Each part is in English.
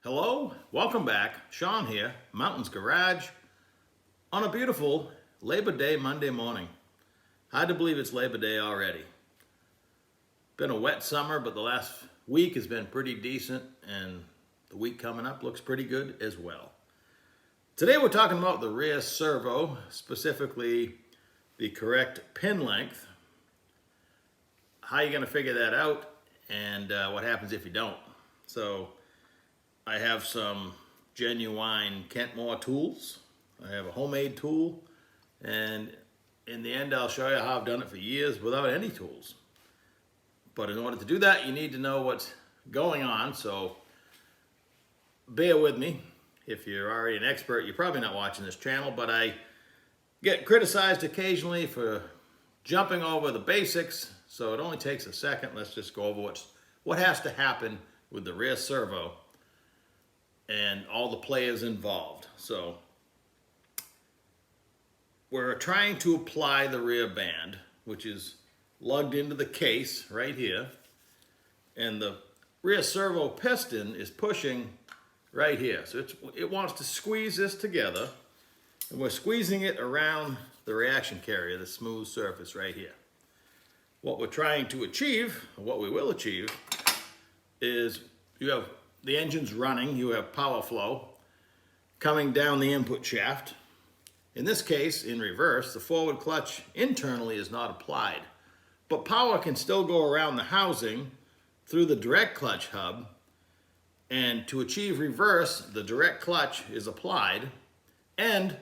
Hello, welcome back. Sean here, Mountains Garage, on a beautiful Labor Day Monday morning. Hard to believe it's Labor Day already. Been a wet summer, but the last week has been pretty decent, and the week coming up looks pretty good as well. Today we're talking about the rear servo, specifically the correct pin length, how you're going to figure that out, and what happens if you don't. So I have some genuine Kentmore tools. I have a homemade tool, and in the end I'll show you how I've done it for years without any tools. But in order to do that, you need to know what's going on, so bear with me. If you're already an expert, you're probably not watching this channel, but I get criticized occasionally for jumping over the basics, so it only takes a second. Let's just go over what has to happen with the rear servo and all the players involved. So we're trying to apply the rear band, which is lugged into the case right here, and the rear servo piston is pushing right here. So it wants to squeeze this together, and we're squeezing it around the reaction carrier, the smooth surface right here. What we're trying to achieve, or what we will achieve, is you have the engine's running, you have power flow coming down the input shaft. In this case, in reverse, the forward clutch internally is not applied, but power can still go around the housing through the direct clutch hub, and to achieve reverse, the direct clutch is applied and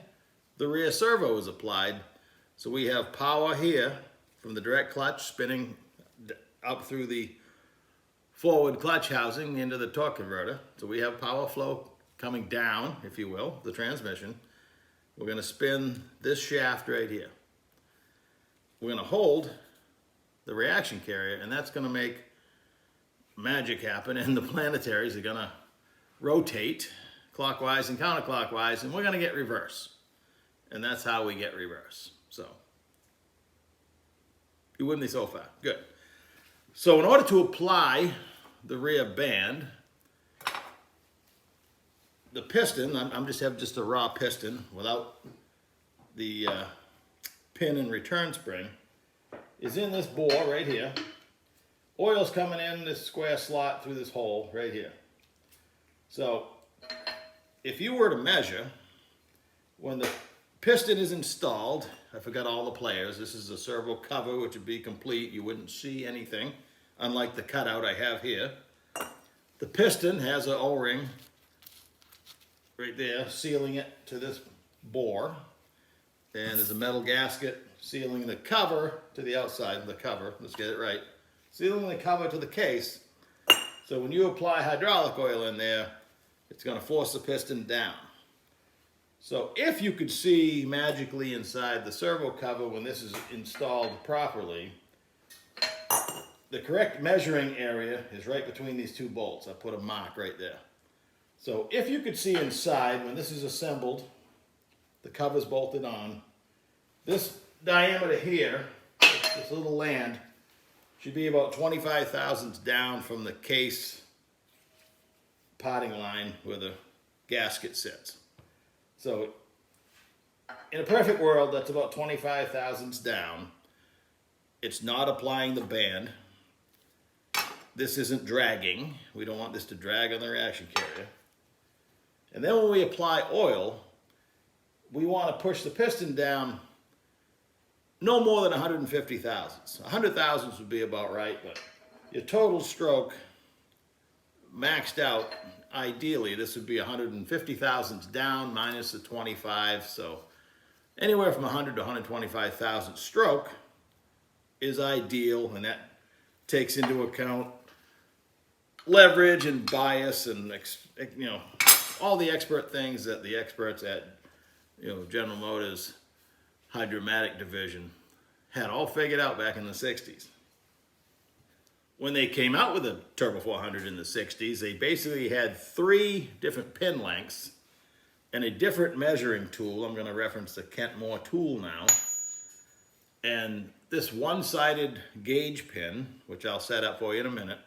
the rear servo is applied. So we have power here from the direct clutch spinning up through the forward clutch housing into the torque converter. So we have power flow coming down, if you will, the transmission. We're going to spin this shaft right here. We're going to hold the reaction carrier, and that's going to make magic happen, and the planetaries are going to rotate clockwise and counterclockwise, and we're going to get reverse. And that's how we get reverse. So, you with me so far? Good. So in order to apply the rear band, the piston, I'm just have just a raw piston without the pin and return spring, is in this bore right here. Oil's coming in this square slot through this hole right here. So if you were to measure, when the piston is installed, I forgot all the players, this is a servo cover, which would be complete, you wouldn't see anything, unlike the cutout I have here. The piston has an O-ring right there, sealing it to this bore, and there's a metal gasket sealing the cover to the outside, the cover, let's get it right, sealing the cover to the case. So when you apply hydraulic oil in there, it's going to force the piston down. So if you could see magically inside the servo cover when this is installed properly, the correct measuring area is right between these two bolts. I put a mark right there. So if you could see inside when this is assembled, the cover's bolted on, this diameter here, this little land, should be about 25 thousandths down from the case potting line where the gasket sits. So in a perfect world, that's about 25 thousandths down. It's not applying the band. This isn't dragging. We don't want this to drag on the reaction carrier. And then when we apply oil, we want to push the piston down no more than 150 thousandths. 100 thousandths would be about right, but your total stroke maxed out, ideally, this would be 150 thousandths down minus the 25, so anywhere from 100 to 125 thousandths stroke is ideal, and that takes into account leverage and bias and all the expert things that the experts at General Motors Hydromatic division had all figured out back in the 60s. When they came out with the Turbo 400 in the 60s, they basically had 3 different pin lengths and a different measuring tool. I'm going to reference the Kentmore tool now. And this one-sided gauge pin, which I'll set up for you in a minute,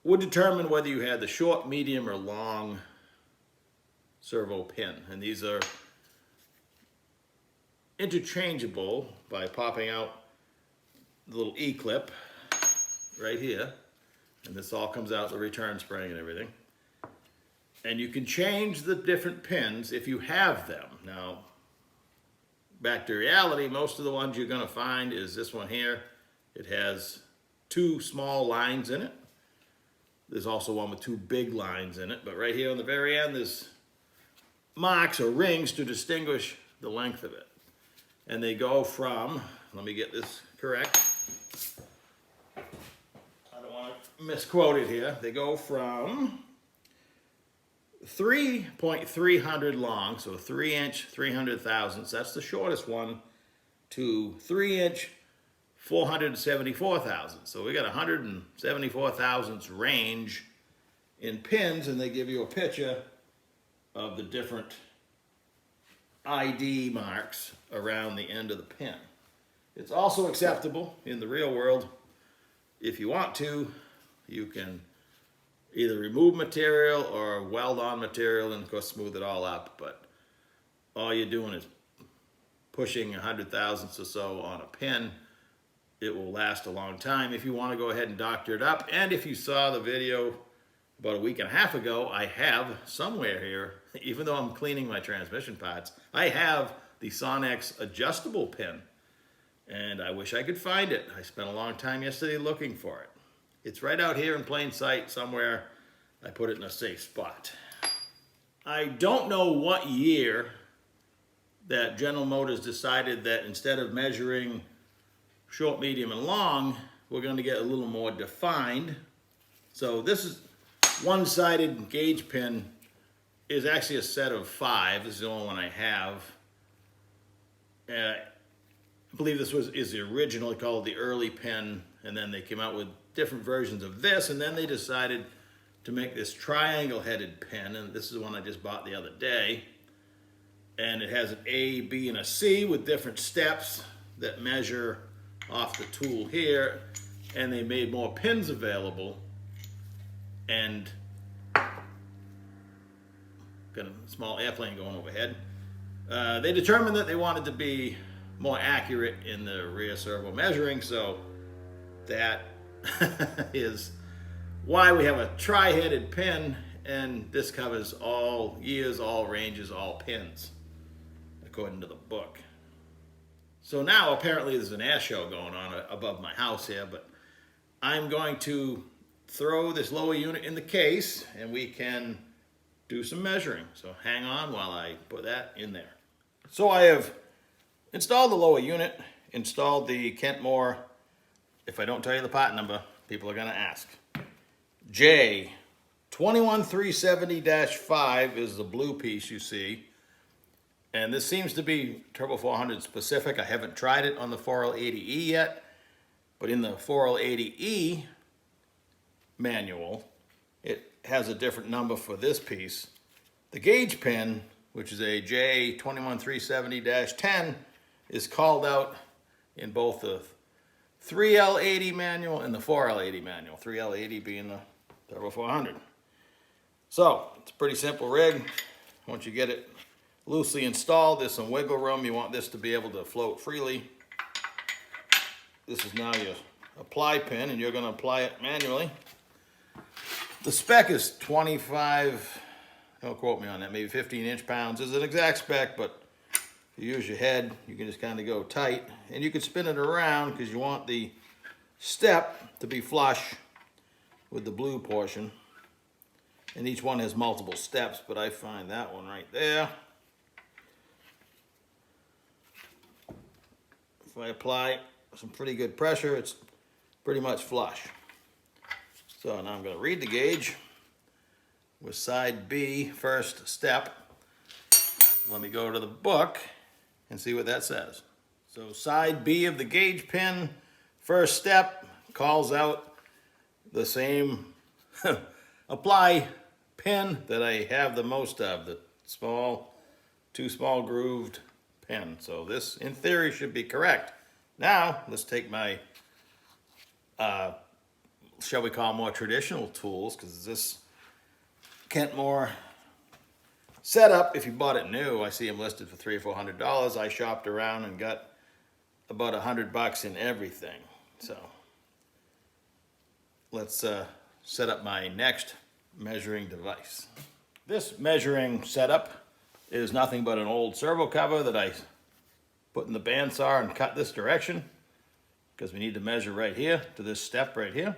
would determine whether you had the short, medium, or long servo pin. And these are interchangeable by popping out the little E-clip right here. And this all comes out the return spring and everything. And you can change the different pins if you have them. Now, back to reality, most of the ones you're going to find is this one here. It has 2 small lines in it. There's also one with 2 big lines in it. But right here on the very end, there's marks or rings to distinguish the length of it. And they go from, let me get this correct. I don't want to misquote it here. They go from 3.300 long, so 3-inch 300 thousandths, that's the shortest one, to 3-inch 474 thousandths. So we got 174 thousandths range in pins, and they give you a picture of the different ID marks around the end of the pin. It's also acceptable in the real world. If you want to, you can either remove material or weld on material and of course smooth it all up, but all you're doing is pushing 100 thousandths or so on a pin. It will last a long time if you want to go ahead and doctor it up. And if you saw the video about a week and a half ago, I have somewhere here, even though I'm cleaning my transmission parts, I have the Sonex adjustable pin, and I wish I could find it. I spent a long time yesterday looking for it. It's right out here in plain sight somewhere. I put it in a safe spot. I don't know what year that General Motors decided that instead of measuring short, medium, and long, we're going to get a little more defined. So this is one-sided gauge pin is actually a set of 5. This is the only one I have. I believe this is the original, called the early pin, and then they came out with different versions of this, and then they decided to make this triangle-headed pin, and this is the one I just bought the other day. And it has an A, B, and a C with different steps that measure off the tool here, and they made more pins available. And got a small airplane going overhead. They determined that they wanted to be more accurate in the rear servo measuring, so that is why we have a tri-headed pin, and this covers all years, all ranges, all pins, according to the book. So now apparently there's an air show going on above my house here, but I'm going to throw this lower unit in the case and we can do some measuring. So hang on while I put that in there. So I have installed the lower unit, installed the Kentmore. If I don't tell you the part number, people are going to ask. J21370-5 is the blue piece you see. And this seems to be Turbo 400 specific. I haven't tried it on the 4L80E yet, but in the 4L80E manual, it has a different number for this piece. The gauge pin, which is a J21370-10, is called out in both the 3L80 manual and the 4L80 manual, 3L80 being the Turbo 400. So, it's a pretty simple rig. Once you get it loosely installed, there's some wiggle room. You want this to be able to float freely. This is now your apply pin, and you're going to apply it manually. The spec is 25, don't quote me on that, maybe 15 inch-pounds. It's an exact spec, but if you use your head, you can just kind of go tight. And you can spin it around because you want the step to be flush with the blue portion. And each one has multiple steps, but I find that one right there. If I apply some pretty good pressure, it's pretty much flush. So now I'm going to read the gauge with side B, first step. Let me go to the book and see what that says. So side B of the gauge pin, first step, calls out the same apply pin that I have the most of, the small, 2 small grooved pin. So this, in theory, should be correct. Now, let's take my shall we call, more traditional tools, because this Kentmore setup, if you bought it new, I see them listed for $300 or $400. I shopped around and got about $100 in everything. So let's set up my next measuring device. This measuring setup is nothing but an old servo cover that I put in the bandsaw and cut this direction, because we need to measure right here to this step right here.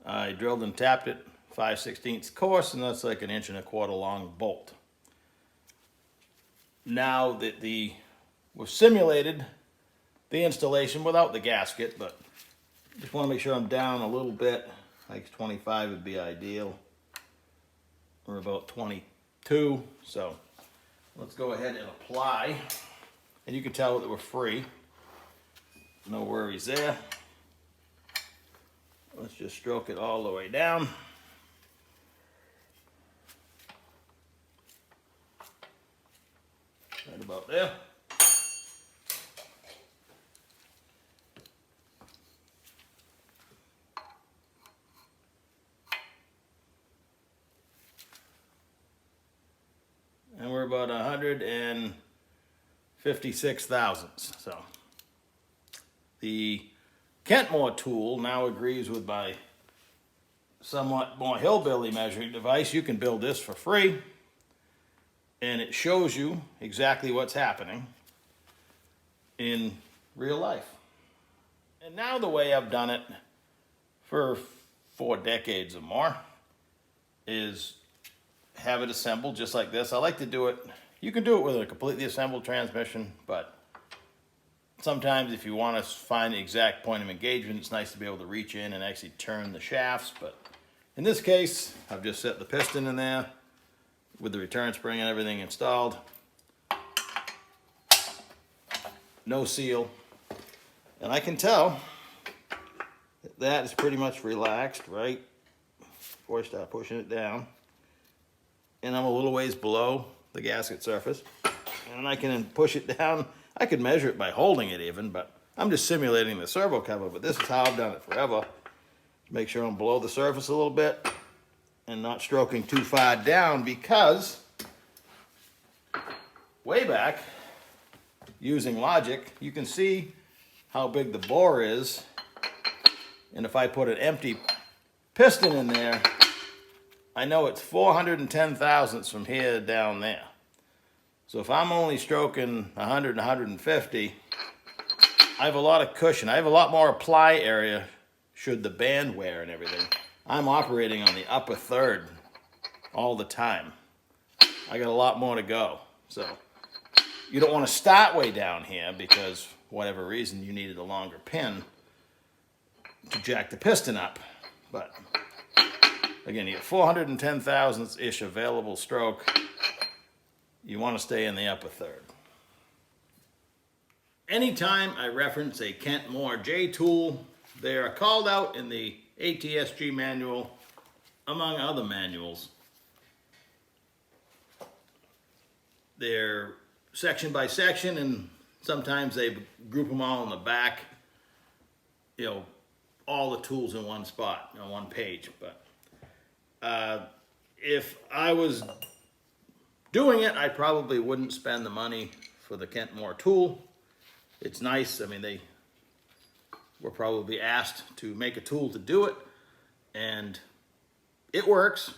I drilled and tapped it 5/16 course, and that's like 1 1/4 inch long bolt. Now that we've simulated the installation without the gasket, but just want to make sure I'm down a little bit. Like 25 would be ideal. We're about 22, so let's go ahead and apply. And you can tell that we're free. No worries there. Let's just stroke it all the way down. Right about there. And we're about 156 thousandths. So the Kentmore tool now agrees with my somewhat more hillbilly measuring device. You can build this for free, and it shows you exactly what's happening in real life. And now the way I've done it for 4 decades or more is have it assembled just like this. I like to do it, you can do it with a completely assembled transmission, but sometimes if you want to find the exact point of engagement, it's nice to be able to reach in and actually turn the shafts. But in this case, I've just set the piston in there with the return spring and everything installed. No seal. And I can tell that is pretty much relaxed, right? Before I start pushing it down. And I'm a little ways below the gasket surface. And I can push it down. I could measure it by holding it even, but I'm just simulating the servo cover. But this is how I've done it forever. Make sure I'm below the surface a little bit and not stroking too far down, because way back, using logic, you can see how big the bore is. And if I put an empty piston in there, I know it's 410 thousandths from here down there. So if I'm only stroking 100 and 150, I have a lot of cushion. I have a lot more apply area should the band wear and everything. I'm operating on the upper third all the time. I got a lot more to go. So you don't want to start way down here because for whatever reason you needed a longer pin to jack the piston up. But again, you get 410 thousandths-ish available stroke. You want to stay in the upper third. Anytime I reference a Kentmore J tool, they are called out in the ATSG manual, among other manuals. They're section by section, and sometimes they group them all in the back, you know, all the tools in one spot, on one page. But if I was doing it, I probably wouldn't spend the money for the Kentmore tool. It's nice. I mean, they were probably asked to make a tool to do it, and it works.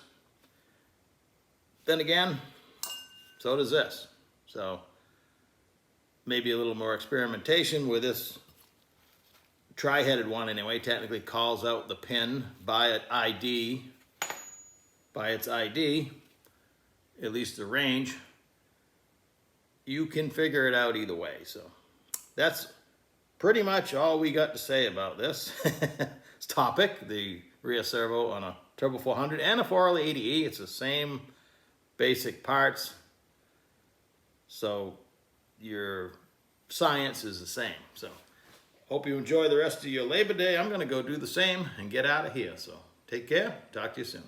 Then again, so does this. So maybe a little more experimentation with this tri-headed one anyway. Technically calls out the pin by its ID, at least the range. You can figure it out either way. So that's pretty much all we got to say about this topic, the rear servo on a Servo 400 and a 480E. It's the same basic parts, so your science is the same. So hope you enjoy the rest of your Labor Day. I'm going to go do the same and get out of here. So take care. Talk to you soon.